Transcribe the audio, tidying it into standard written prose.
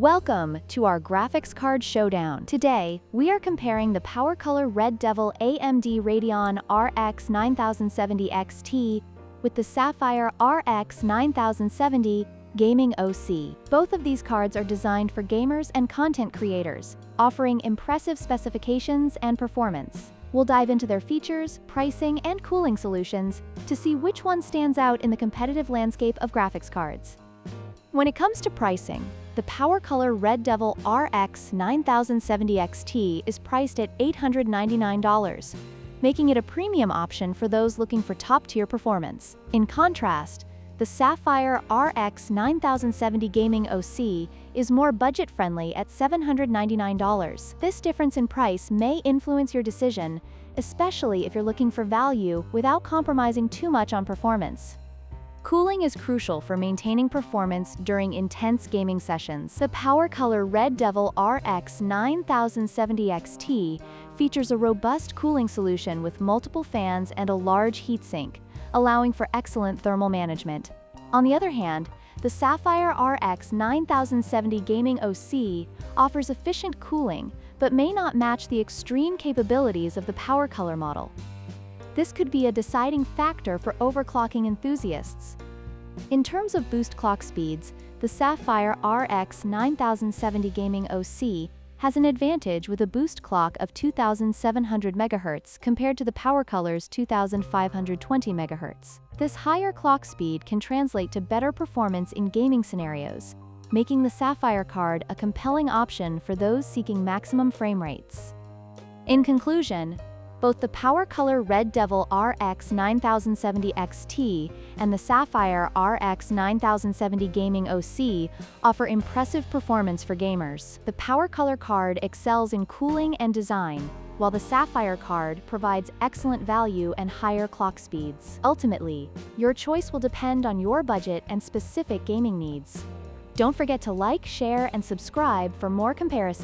Welcome to our graphics card showdown. Today, we are comparing the PowerColor Red Devil AMD Radeon RX 9070 XT with the Sapphire RX 9070 Gaming OC. Both of these cards are designed for gamers and content creators, offering impressive specifications and performance. We'll dive into their features, pricing, and cooling solutions to see which one stands out in the competitive landscape of graphics cards. When it comes to pricing, the PowerColor Red Devil RX 9070 XT is priced at $899, making it a premium option for those looking for top-tier performance. In contrast, the Sapphire RX 9070 Gaming OC is more budget-friendly at $799. This difference in price may influence your decision, especially if you're looking for value without compromising too much on performance. Cooling is crucial for maintaining performance during intense gaming sessions. The PowerColor Red Devil RX 9070 XT features a robust cooling solution with multiple fans and a large heatsink, allowing for excellent thermal management. On the other hand, the Sapphire RX 9070 Gaming OC offers efficient cooling, but may not match the extreme capabilities of the PowerColor model. This could be a deciding factor for overclocking enthusiasts. In terms of boost clock speeds, the Sapphire RX 9070 Gaming OC has an advantage with a boost clock of 2,700 MHz compared to the PowerColor's 2,520 MHz. This higher clock speed can translate to better performance in gaming scenarios, making the Sapphire card a compelling option for those seeking maximum frame rates. In conclusion, both the PowerColor Red Devil RX 9070 XT and the Sapphire RX 9070 Gaming OC offer impressive performance for gamers. The PowerColor card excels in cooling and design, while the Sapphire card provides excellent value and higher clock speeds. Ultimately, your choice will depend on your budget and specific gaming needs. Don't forget to like, share, and subscribe for more comparisons.